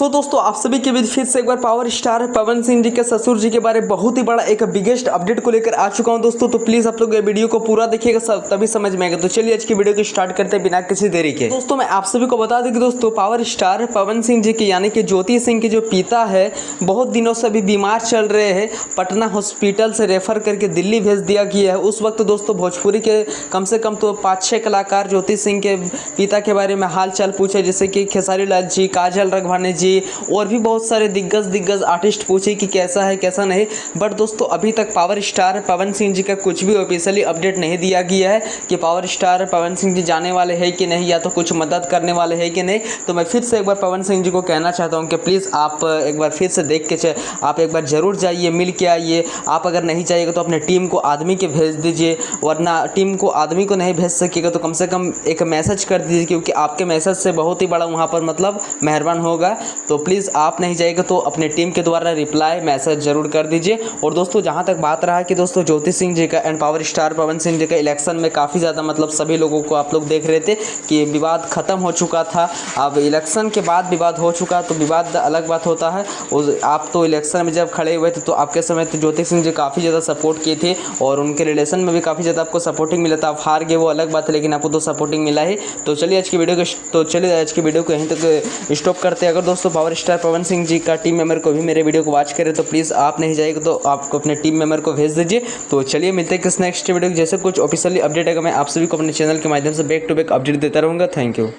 तो दोस्तों आप सभी के बीच फिर से एक बार पावर स्टार पवन सिंह जी के ससुर जी के बारे में बहुत ही बड़ा एक बिगेस्ट अपडेट को लेकर आ चुका हूं दोस्तों। तो प्लीज आप लोग ये वीडियो को पूरा देखिएगा, तभी समझ में आएगा। तो चलिए आज की वीडियो को स्टार्ट करते हैं बिना किसी देरी के। दोस्तों मैं आप सभी को बता दूं कि दोस्तों पावर स्टार पवन सिंह जी के यानी कि ज्योति सिंह के जो पिता है बहुत दिनों से अभी बीमार चल रहे हैं। पटना हॉस्पिटल से रेफर करके दिल्ली भेज दिया गया है। उस वक्त दोस्तों भोजपुरी के कम से कम तो 5-6 कलाकार ज्योति सिंह के पिता के बारे में हाल चाल पूछे, जैसे कि खेसारी लाल जी, काजल रघवानी जी और भी बहुत सारे दिग्गज आर्टिस्ट पूछे कि कैसा है कैसा नहीं। बट दोस्तों अभी तक पावर स्टार पवन सिंह जी का कुछ भी ऑफिशियली अपडेट नहीं दिया गया है कि पावर स्टार पवन सिंह जी जाने वाले हैं कि नहीं, या तो कुछ मदद करने वाले हैं कि नहीं। तो मैं फिर से एक बार पवन सिंह जी को कहना चाहता हूं कि प्लीज़ आप एक बार फिर से देख के आप एक बार ज़रूर जाइए, मिल के आइए। आप अगर नहीं जाइएगा तो अपने टीम को आदमी के भेज दीजिए, वरना टीम को आदमी को नहीं भेज सकिएगा तो कम से कम एक मैसेज कर दीजिए, क्योंकि आपके मैसेज से बहुत ही बड़ा वहाँ पर मतलब मेहरबान होगा। तो प्लीज़ आप नहीं जाएगा तो अपने टीम के द्वारा रिप्लाई मैसेज जरूर कर दीजिए। और दोस्तों जहाँ तक बात रहा कि दोस्तों ज्योति सिंह जी का and power star Pawan Singh ji का इलेक्शन में काफ़ी ज़्यादा मतलब सभी लोगों को आप लोग देख रहे थे कि विवाद खत्म हो चुका था। अब इलेक्शन के बाद विवाद हो चुका तो विवाद अलग बात होता है। और आप तो इलेक्शन में जब खड़े हुए थे तो आपके समय तो ज्योति सिंह जी काफ़ी ज़्यादा सपोर्ट किए थे और उनके रिलेशन में भी काफ़ी ज़्यादा आपको सपोर्टिंग मिला था। आप हार गए वो अलग बात है, लेकिन आपको तो सपोर्टिंग मिला है। तो चलिए आज की वीडियो को यहीं तक स्टॉप करते हैं। अगर दोस्तों पावर स्टार पवन सिंह जी का टीम मेंबर को भी मेरे वीडियो को वॉच करें तो प्लीज़ आप नहीं जाइएगा तो आपको अपने टीम मेंबर को भेज दीजिए। तो चलिए मिलते हैं किस नेक्स्ट वीडियो, जैसे कुछ ऑफिशियली अपडेट आएगा मैं आप सभी को अपने चैनल के माध्यम से बैक टू बैक अपडेट देता रहूँगा। Thank you.